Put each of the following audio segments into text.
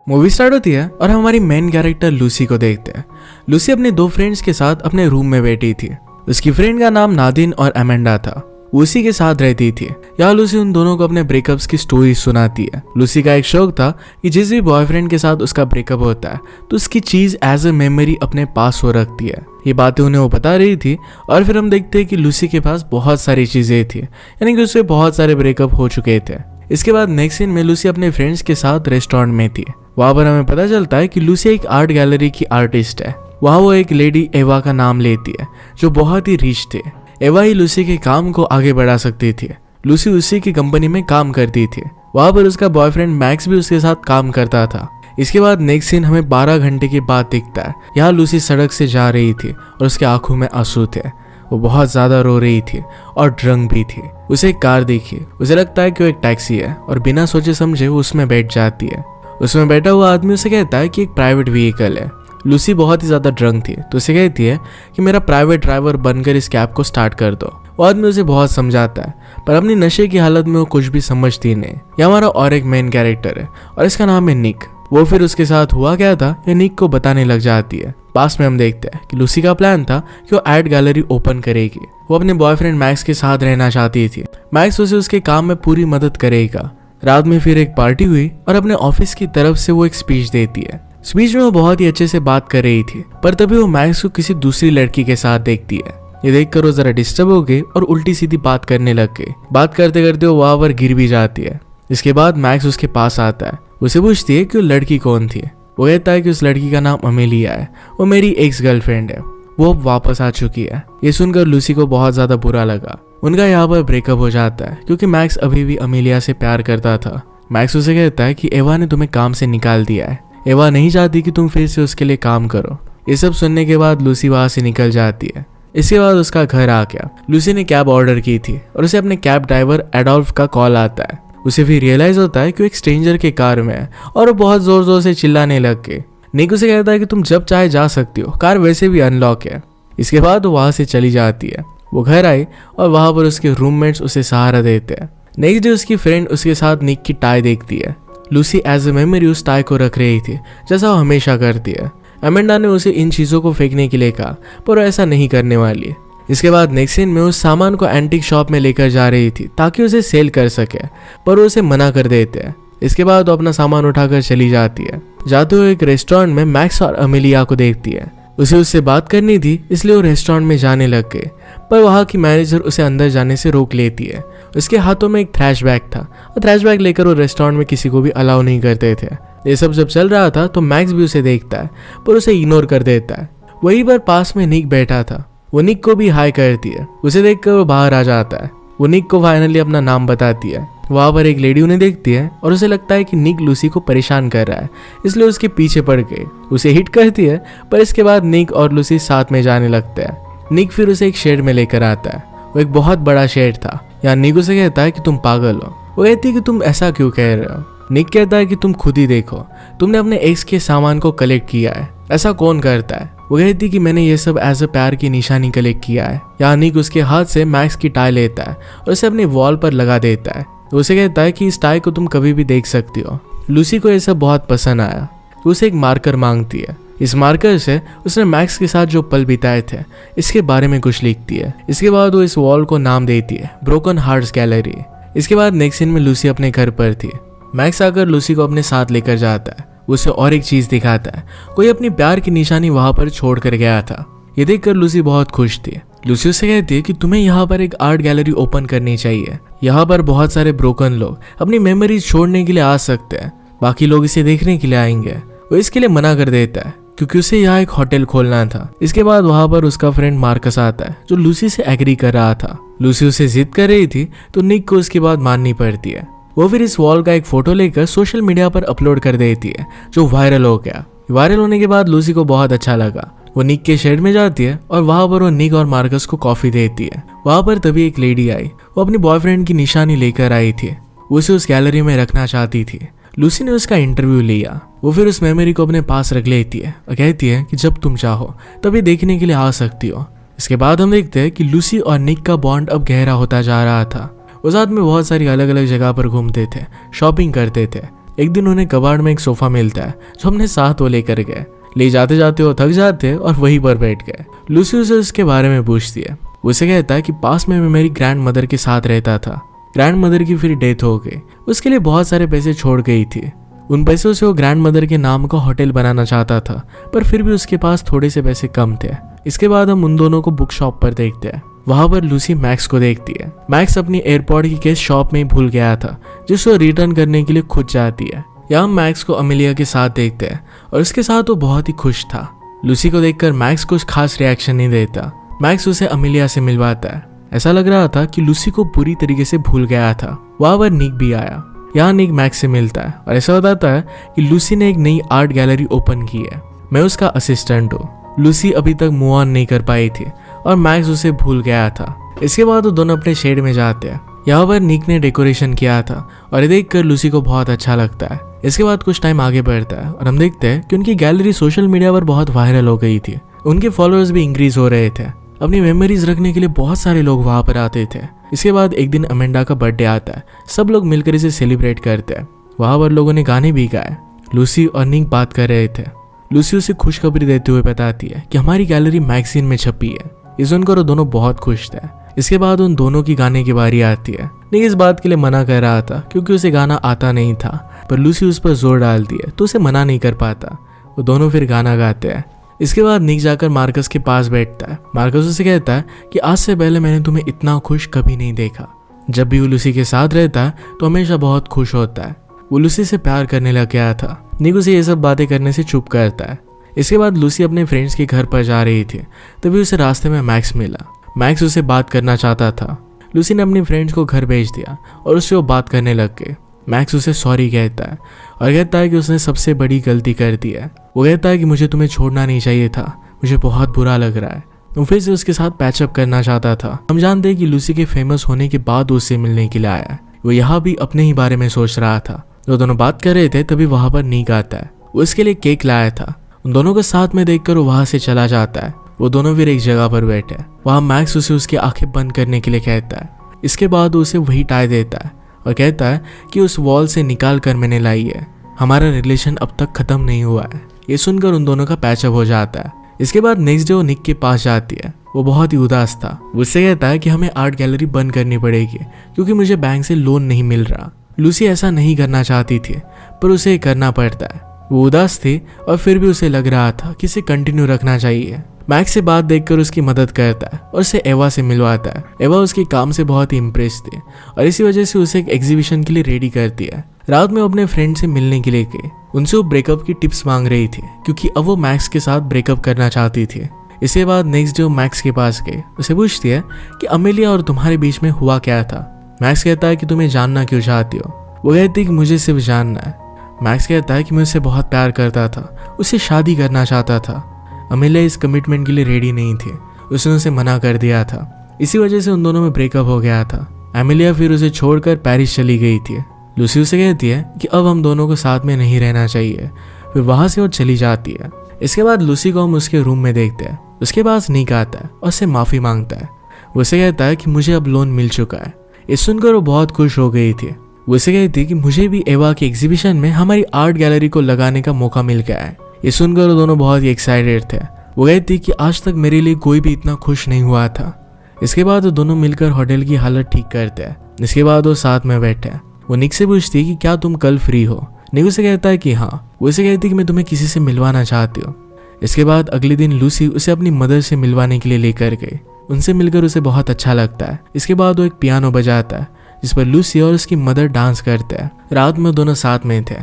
Movie start होती है और हम हमारी मेन कैरेक्टर लूसी को देखते हैं। लूसी अपने दो फ्रेंड्स के साथ अपने रूम में बैठी थी। उसकी फ्रेंड का नाम नादिन और अमेंडा था। वो उसी के साथ रहती थी। यहाँ लूसी उन दोनों को अपने ब्रेकअप्स की स्टोरी सुनाती है। लूसी का एक शौक था कि जिस भी बॉयफ्रेंड के साथ उसका ब्रेकअप होता है तो उसकी चीज एज ए मेमोरी अपने पास हो रखती है। ये बातें उन्हें वो बता रही थी और फिर हम देखते हैं कि लूसी के पास बहुत सारी चीजें थी, यानी कि उससे बहुत सारे ब्रेकअप हो चुके थे। इसके बाद नेक्स्ट सीन में लूसी अपने फ्रेंड्स के साथ रेस्टोरेंट में थी। वहां पर हमें पता चलता है कि लूसी एक आर्ट गैलरी की आर्टिस्ट है। वहां वो एक लेडी एवा का नाम लेती है जो बहुत ही रिच थे। एवा ही लूसी के काम को आगे बढ़ा सकती थी। लूसी उसी की कंपनी में काम करती थी। वहां पर उसका बॉयफ्रेंड मैक्स भी उसके साथ काम करता था। इसके बाद नेक्स्ट सीन हमें 12 घंटे के बाद दिखता है। यहाँ लूसी सड़क से जा रही थी और उसके आंखों में आंसू थे। वो बहुत ज्यादा रो रही थी और ड्रंक भी थी। उसे एक कार दिखी। उसे लगता है कि वो एक टैक्सी है और बिना सोचे समझे वो उसमें बैठ जाती है। उसमें बैठा हुआ आदमी उसे कहता है कि एक प्राइवेट व्हीकल है। लूसी बहुत ही ज्यादा ड्रंक थी तो उसे कहती है कि मेरा प्राइवेट ड्राइवर बनकर इस कैब को स्टार्ट कर दो। वो आदमी उसे बहुत समझाता है पर अपनी नशे की हालत में वो कुछ भी समझती नहीं। यह हमारा और एक मेन कैरेक्टर है और इसका नाम है निक। वो फिर उसके साथ हुआ क्या था ये निक को बताने लग जाती है। पास में हम देखते हैं कि लूसी का प्लान था कि वो आर्ट गैलरी ओपन करेगी। वो अपने बॉयफ्रेंड मैक्स के साथ रहना चाहती थी। मैक्स उसे उसके काम में पूरी मदद करेगा। रात में फिर एक पार्टी हुई और अपने ऑफिस की तरफ से वो एक स्पीच देती है। स्पीच में वो बहुत ही अच्छे से बात कर रही थी पर तभी वो मैक्स को किसी दूसरी लड़की के साथ देखती है। ये देखकर वो जरा डिस्टर्ब हो गई और उल्टी सीधी बात करने लग गई। बात करते करते वो वहां पर गिर भी जाती है। इसके बाद मैक्स उसके पास आता है। उसे पूछती है कि वो लड़की कौन थी। वो कहता है कि उस लड़की का नाम अमेलिया है। वो मेरी एक्स गर्लफ्रेंड है। वो अब वापस आ चुकी है। ये सुनकर लूसी को बहुत ज्यादा बुरा लगा। उनका यहाँ पर ब्रेकअप हो जाता है क्योंकि मैक्स अभी भी अमेलिया से प्यार करता था। मैक्स उसे कहता है कि एवा ने तुम्हें काम से निकाल दिया है। एवा नहीं चाहती कि तुम फिर से उसके लिए काम करो। ये सब सुनने के बाद लूसी वहां से निकल जाती है। इसके बाद उसका घर आ गया। लूसी ने कैब ऑर्डर की थी और उसे अपने कैब ड्राइवर एडोल्फ का कॉल आता है। उसे भी रियलाइज होता है कि वो एक स्ट्रेंजर के कार में है और वो बहुत जोर जोर से चिल्लाने लग गए। निक उसे कहता है कि तुम जब चाहे जा सकती हो, कार वैसे भी अनलॉक है। इसके बाद वो वहां से चली जाती है। वो घर आई और वहां पर उसके रूममेट्स उसे सहारा देते हैं। नेक्स्ट डे उसकी फ्रेंड उसके साथ निक की टाई देखती है। लूसी एज ए मेमोरी उस टाई को रख रही थी जैसा वो हमेशा करती है। अमेंडा ने उसे इन चीजों को फेंकने के लिए कहा पर वो ऐसा नहीं करने वाली है। इसके बाद नेक्स्ट सीन में उस सामान को एंटीक शॉप में लेकर जा रही थी ताकि उसे सेल कर सके पर वो उसे मना कर देते हैं। इसके बाद वो अपना सामान उठाकर चली जाती है। जाते हुए एक रेस्टोरेंट में मैक्स और अमेलिया को देखती है। उसे उससे बात करनी थी इसलिए वो रेस्टोरेंट में जाने लग गए पर वहाँ की मैनेजर उसे अंदर जाने से रोक लेती है। उसके हाथों में एक थ्रैश बैग था और थ्रैश बैग लेकर वो रेस्टोरेंट में किसी को भी अलाउ नहीं करते थे। ये सब जब चल रहा था तो मैक्स भी उसे देखता है पर उसे इग्नोर कर देता है। वहीं पर पास में निक बैठा था। वो निक को भी हाई करती है। उसे देखकर वो बाहर आ जाता है। वो निक को फाइनली अपना नाम बताती है। वहां पर एक लेडी उन्हें देखती है और उसे लगता है कि निक लूसी को परेशान कर रहा है इसलिए उसके पीछे पड़ गई। उसे हिट करती है पर इसके बाद निक और लूसी साथ में जाने लगते हैं। निक फिर उसे एक शेड में लेकर आता है। वो एक बहुत बड़ा शेड था। यहाँ निक उसे कहता है कि तुम पागल हो। वो कहती है कि तुम ऐसा क्यों कह रहे हो। निक कहता है कि तुम खुद ही देखो, तुमने अपने एक्स के सामान को कलेक्ट किया है, ऐसा कौन करता है। वो कहती कि मैंने ये सब एज ए प्यार की निशानी कलेक्ट किया है। यहाँ निक उसके हाथ से मैक्स की टाई लेता है और उसे अपनी वॉल पर लगा देता है। उसे कहता है कि इस टाई को तुम कभी भी देख सकती हो। लूसी को ये सब बहुत पसंद आया तो उसे एक मार्कर मांगती है। इस मार्कर से उसने मैक्स के साथ जो पल बिताए थे इसके बारे में कुछ लिखती है। इसके बाद वो इस वॉल को नाम देती है ब्रोकन हार्ट्स गैलरी। इसके बाद नेक्स्ट सीन में लूसी अपने घर पर थी। मैक्स आकर लूसी को अपने साथ लेकर जाता है। उसे और एक चीज दिखाता है। कोई अपनी प्यार की निशानी वहां पर छोड़ कर गया था। ये देखकर लूसी बहुत खुश थी। लूसी उसे कहती है कि तुम्हें यहाँ पर एक आर्ट गैलरी ओपन करनी चाहिए। यहाँ पर बहुत सारे ब्रोकन लोग अपनी मेमोरीज छोड़ने के लिए आ सकते हैं। बाकी लोग इसे देखने के लिए आएंगे। वो इसके लिए मना कर देता है क्योंकि उसे यहाँ एक होटल खोलना था। इसके बाद वहां पर उसका फ्रेंड मार्कस आता है जो लूसी से एग्री कर रहा था। लूसी उसे जिद कर रही थी तो निक को उसके बाद माननी पड़ती है। वो फिर इस वॉल का एक फोटो लेकर सोशल मीडिया पर अपलोड कर देती है जो वायरल हो गया। वायरल होने के बाद लूसी को बहुत अच्छा लगा। वो निक के शेड में जाती है और वहां पर वो निक और मार्कस को कॉफी देती है। वहां पर तभी एक लेडी आई। वो अपनी बॉयफ्रेंड की निशानी लेकर आई थी। उसे उस गैलरी में रखना चाहती थी। लूसी ने उसका इंटरव्यू लिया। वो फिर उस मेमोरी को अपने पास रख लेती है और कहती है कि जब तुम चाहो तभी देखने के लिए आ सकती हो। इसके बाद हम देखते हैं कि लूसी और निक का बॉन्ड अब गहरा होता जा रहा था। वो साथ में बहुत सारी अलग अलग जगह पर घूमते थे, शॉपिंग करते थे। एक दिन उन्हें कबाड़ में एक सोफा मिलता है जो हमने साथ वो लेकर गए। ले जाते जाते वो थक जाते और वहीं पर बैठ गए। लूसी उसे उसके बारे में पूछती है। उसे कहता है कि पास में मैं मेरी ग्रैंड मदर के साथ रहता था। ग्रैंड मदर की फिर डेथ हो गई। उसके लिए बहुत सारे पैसे छोड़ गई थी। उन पैसों से वो ग्रैंड मदर के नाम का होटल बनाना चाहता था, पर फिर भी उसके पास थोड़े से पैसे कम थे। इसके बाद हम उन दोनों को बुक शॉप पर देखते हैं। वहां पर लूसी मैक्स को देखती है। मैक्स अपनी एयरपोर्ट की केस शॉप में ही भूल गया था, जिसको रिटर्न करने के लिए खुद जाती है। यहाँ हम मैक्स को अमेलिया के साथ देखते हैं और उसके साथ वो बहुत ही खुश था। लूसी को देखकर मैक्स कुछ खास रिएक्शन नहीं देता। मैक्स उसे अमेलिया से मिलवाता है। ऐसा लग रहा था कि लूसी को पूरी तरीके से भूल गया था। वहां पर निक भी आया। यहाँ निक मैक्स से मिलता है और ऐसा बताता है कि लूसी ने एक नई आर्ट गैलरी ओपन की है। मैं उसका असिस्टेंट हूँ। लूसी अभी तक मूव ऑन नहीं कर पाई थी और मैक्स उसे भूल गया था। इसके बाद वो दोनों अपने शेड में जाते हैं। यहाँ पर निक ने डेकोरेशन किया था और ये देखकर लूसी को बहुत अच्छा लगता है। इसके बाद कुछ टाइम आगे बढ़ता है और हम देखते हैं कि उनकी गैलरी सोशल मीडिया पर बहुत वायरल हो गई थी। उनके फॉलोअर्स भी इंक्रीज हो रहे थे। अपनी मेमोरीज रखने के लिए बहुत सारे लोग वहां पर आते थे। इसके बाद एक दिन अमेंडा का बर्थडे आता है। सब लोग मिलकर इसे सेलिब्रेट करते हैं। वहां पर लोगों ने गाने भी गाए। लूसी और निक बात कर रहे थे। लूसी उसे खुशखबरी देते हुए बताती है कि हमारी गैलरी मैगजीन में छपी है। ये सुनकर वो दोनों बहुत खुश थे। इसके बाद उन दोनों की गाने की बारी आती है। निक इस बात के लिए मना कर रहा था क्योंकि उसे गाना आता नहीं था, पर लूसी उस पर जोर डालती है तो उसे मना नहीं कर पाता। वो दोनों फिर गाना गाते हैं। इसके बाद निक जाकर मार्कस के पास बैठता है। मार्कस उसे कहता है कि आज से पहले मैंने तुम्हें इतना खुश कभी नहीं देखा। जब भी वो लूसी के साथ रहता है तो हमेशा बहुत खुश होता है। वो लूसी से प्यार करने लग गया था। निक उसे ये सब बातें करने से चुप करता है। इसके बाद लूसी अपने फ्रेंड्स के घर पर जा रही थी, तभी उसे रास्ते में मैक्स मिला। मैक्स उसे बात करना चाहता था। लूसी ने अपने फ्रेंड्स को घर भेज दिया और उससे वो बात करने लग गए। मैक्स उसे सॉरी कहता है और कहता है कि उसने सबसे बड़ी गलती कर दी है। वो कहता है कि मुझे तुम्हें छोड़ना नहीं चाहिए था, मुझे बहुत बुरा लग रहा है। वो फिर से उसके साथ पैचअप करना चाहता था। हम जानते हैं कि लूसी के फेमस होने के बाद उससे मिलने के लिए आया है। वो यहाँ भी अपने ही बारे में सोच रहा था। वो दोनों बात कर रहे थे तभी वहां पर निक आता है। वो इसके लिए केक लाया था। उन दोनों को साथ में देखकर वो वहां से चला जाता है। वो दोनों फिर एक जगह पर बैठे। वहां मैक्स उसे उसकी आंखें बंद करने के लिए कहता है। इसके बाद उसे वही टाई देता है और कहता है कि उस वॉल से निकाल कर मैंने लाई है। हमारा रिलेशन अब तक खत्म नहीं हुआ है। ये सुनकर उन दोनों का पैचअप हो जाता है। इसके बाद नेक्स्ट डे वो निक के पास जाती है। वो बहुत ही उदास था। उससे कहता है कि हमें आर्ट गैलरी बंद करनी पड़ेगी क्योंकि मुझे बैंक से लोन नहीं मिल रहा। लूसी ऐसा नहीं करना चाहती थी, पर उसे करना पड़ता है। वो उदास थी और फिर भी उसे लग रहा था कि इसे कंटिन्यू रखना चाहिए। मैक्स से बात देखकर उसकी मदद करता है और उसे एवा से मिलवाता है। एवा उसके काम से बहुत ही इम्प्रेस थी और इसी वजह से उसे एक एग्जीबिशन के लिए रेडी करती है। रात में वो अपने फ्रेंड से मिलने के लिए गई। उनसे वो ब्रेकअप की टिप्स मांग रही थी क्योंकि अब वो मैक्स के साथ ब्रेकअप करना चाहती थी। इसके बाद नेक्स्ट डे वो मैक्स के पास गई। उसे पूछती है कि अमेलिया और तुम्हारे बीच में हुआ क्या था। मैक्स कहता है कि तुम्हें जानना क्यों चाहती हो। वो कहती है कि मुझे सिर्फ जानना है। मैक्स कहता है कि मैं उससे बहुत प्यार करता था, उससे शादी करना चाहता था। अमेलिया इस कमिटमेंट के लिए रेडी नहीं थी। उसने उसे मना कर दिया था। इसी वजह से उन दोनों में ब्रेकअप हो गया था। अमेलिया फिर उसे छोड़कर पेरिस चली गई थी। लूसी उसे कहती है कि अब हम दोनों को साथ में नहीं रहना चाहिए। फिर वहां से वो चली जाती है। इसके बाद लूसी को हम उसके रूम में देखते हैं। उसके पास निक आता है और उससे माफी मांगता है। वो उसे कहता है कि मुझे अब लोन मिल चुका है। ये सुनकर वो बहुत खुश हो गई थी। वो उसे कहती कि मुझे भी एवा के एग्जीबिशन में हमारी आर्ट गैलरी को लगाने का मौका मिल गया है। ये सुनकर वो दोनों बहुत ही एक्साइटेड थे। वो कहती कि आज तक मेरे लिए कोई भी इतना खुश नहीं हुआ था। इसके बाद वो दोनों मिलकर होटल की हालत ठीक करते हैं। इसके बाद वो साथ में बैठे। वो निक से पूछती कि क्या तुम कल फ्री हो। निक उसे कहता है कि हाँ। वो उसे कहती कि मैं तुम्हें किसी से मिलवाना चाहती हूँ। इसके बाद अगले दिन लूसी उसे अपनी मदर से मिलवाने के लिए लेकर गई। उनसे मिलकर उसे बहुत अच्छा लगता है। इसके बाद वो एक पियानो बजाता है जिस पर लूसी और उसकी मदर डांस करते हैं। रात में दोनों साथ में थे।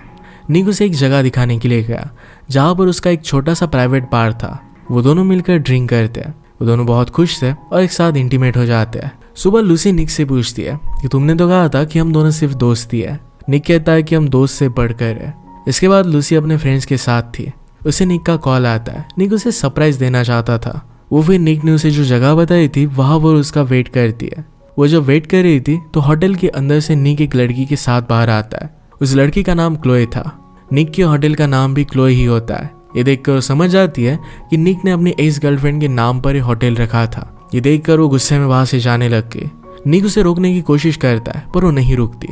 निक उसे एक जगह दिखाने के लिए गया जहाँ पर उसका एक छोटा सा प्राइवेट बार था। वो दोनों मिलकर ड्रिंक करते हैं। वो दोनों बहुत खुश थे और एक साथ इंटीमेट हो जाते हैं। सुबह लूसी निक से पूछती है कि तुमने तो कहा था कि हम दोनों सिर्फ दोस्ती है। निक कहता है कि हम दोस्त से बढ़कर है। इसके बाद लूसी अपने फ्रेंड्स के साथ थी। उसे निक का कॉल आता है। निक उसे सरप्राइज देना चाहता था। वो फिर निक ने उसे जो जगह बताई थी वहां पर उसका वेट करती है। वो जब वेट कर रही थी तो होटल के अंदर से निक एक लड़की के साथ बाहर आता है। उस लड़की का नाम क्लोए था। निक के होटल का नाम भी क्लोए ही होता है। ये देखकर वो समझ जाती है कि निक ने अपनी एक्स गर्लफ्रेंड के नाम पर होटल रखा था। ये देखकर वो गुस्से में वहां से जाने लग गई। निक उसे रोकने की कोशिश करता है पर वो नहीं रुकती।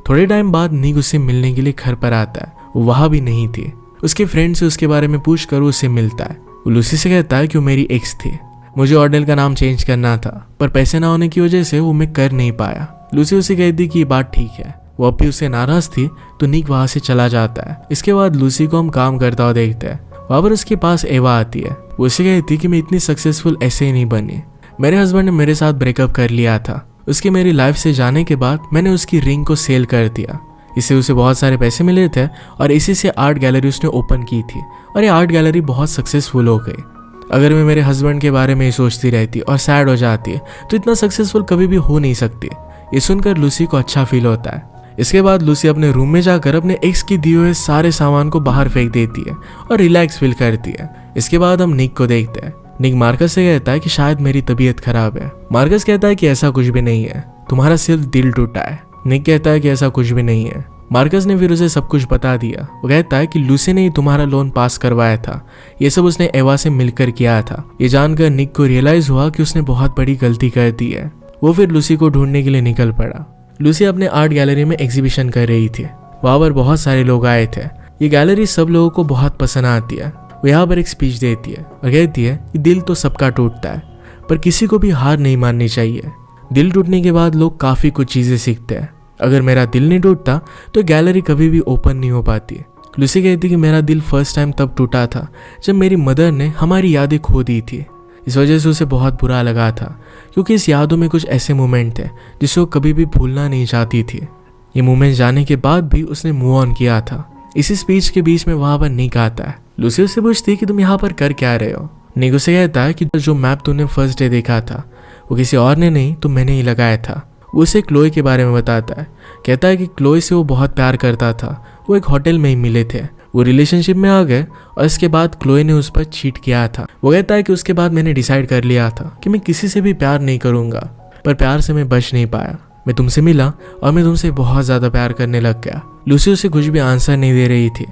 थोड़े टाइम बाद निक उससे मिलने के लिए घर पर आता है। वो वहां भी नहीं थी। उसके फ्रेंड से उसके बारे में पूछ कर उससे मिलता है। वो लूसी से कहता है कि वो मेरी एक्स थी, मुझे ऑर्डल का नाम चेंज करना था, पर पैसे ना होने की वजह से वो मैं कर नहीं पाया। लूसी उसे कहती कि ये बात ठीक है। वो अब भी उससे नाराज थी तो निक वहां से चला जाता है। इसके बाद लूसी को हम काम करता हुआ देखते हैं। वहां पर उसके पास एवा आती है। वो उसे कहती कि मैं इतनी सक्सेसफुल ऐसे ही नहीं बनी, मेरे हस्बैंड ने मेरे साथ ब्रेकअप कर लिया था, उसके मेरी लाइफ से जाने के बाद मैंने उसकी रिंग को सेल कर दिया। इससे उसे बहुत सारे पैसे मिले थे और इसी से आर्ट गैलरी उसने ओपन की थी और ये आर्ट गैलरी बहुत सक्सेसफुल हो गई। अगर मैं मेरे हस्बैंड के बारे में ही सोचती रहती और सैड हो जाती तो इतना सक्सेसफुल कभी भी हो नहीं सकती। ये सुनकर लूसी को अच्छा फील होता है। इसके बाद लूसी अपने रूम में जाकर अपने एक्स की दिए हुए सारे सामान को बाहर फेंक देती है और रिलैक्स फील करती है। इसके बाद हम निक को देखते हैं। निक मार्कस से कहता है कि शायद मेरी तबीयत खराब है। मार्कस कहता है कि ऐसा कुछ भी नहीं है, तुम्हारा सिर्फ दिल टूटा है। निक कहता है कि ऐसा कुछ भी नहीं है। मार्कस ने फिर उसे सब कुछ बता दिया। वो कहता है कि लूसी ने ही तुम्हारा लोन पास करवाया था, ये सब उसने एवा से मिलकर किया था। ये जानकर निक को रियलाइज हुआ कि उसने बहुत बड़ी गलती कर दी है। वो फिर लूसी को ढूंढने के लिए निकल पड़ा। लूसी अपने आर्ट गैलरी में एग्जीबिशन कर रही थी। वहां पर बहुत सारे लोग आए थे। ये गैलरी सब लोगों को बहुत पसंद आती है। वो यहाँ पर एक स्पीच देती है और कहती है कि दिल तो सबका टूटता है, पर किसी को भी हार नहीं माननी चाहिए। दिल टूटने के बाद लोग काफी कुछ चीजें सीखते हैं। अगर मेरा दिल नहीं टूटता तो गैलरी कभी भी ओपन नहीं हो पाती। लूसी कहती कि मेरा दिल फर्स्ट टाइम तब टूटा था जब मेरी मदर ने हमारी यादें खो दी थी। इस वजह से उसे बहुत बुरा लगा था, क्योंकि इस यादों में कुछ ऐसे मोमेंट थे जिसे वो कभी भी भूलना नहीं चाहती थी। ये मोमेंट जाने के बाद भी उसने मूव ऑन किया था। इसी स्पीच के बीच में वहां पर निक आता है। लूसी उससे पूछती कि तुम यहाँ पर कर क्या रहे हो। निक उसे कहता है कि जो मैप तूने फर्स्ट डे देखा था वो किसी और ने नहीं तो मैंने ही लगाया था। वो उसे क्लोए के बारे में बताता है। कहता है कि क्लोए से वो बहुत प्यार करता था, वो एक होटल में ही मिले थे, वो रिलेशनशिप में आ गए और इसके बाद क्लोए ने उस पर चीट किया था। वो कहता है कि उसके बाद मैंने डिसाइड कर लिया था कि मैं किसी से भी प्यार नहीं करूंगा, पर प्यार से मैं बच नहीं पाया। मैं तुमसे मिला और मैं तुमसे बहुत ज्यादा प्यार करने लग गया। लूसी उसे कुछ भी आंसर नहीं दे रही थी,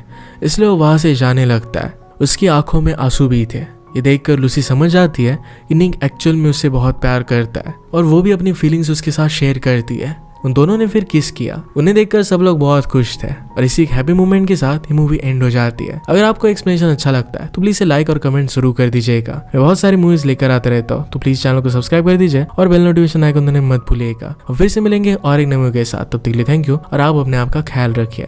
इसलिए वो वहां से जाने लगता है। उसकी आंखों में आंसू भी थे। ये देखकर लूसी समझ जाती है कि निक एक्चुअल में उससे बहुत प्यार करता है और वो भी अपनी फीलिंग्स उसके साथ शेयर करती है। उन दोनों ने फिर किस किया। उन्हें देखकर सब लोग बहुत खुश थे और इसी एक हैप्पी मोमेंट के साथ ये मूवी एंड हो जाती है। अगर आपको एक्सप्लेनेशन अच्छा लगता है तो प्लीज लाइक और कमेंट जरूर कर दीजिएगा। मैं बहुत सारी मूवीज लेकर आता रहता हूँ, तो प्लीज चैनल को सब्सक्राइब कर दीजिए और बेल नोटिफिकेशन आइकन दबाना मत भूलिएगा। और फिर से मिलेंगे और एक नई मूवी के साथ। तब तक के लिए थैंक यू और आप अपने आप का ख्याल रखिए।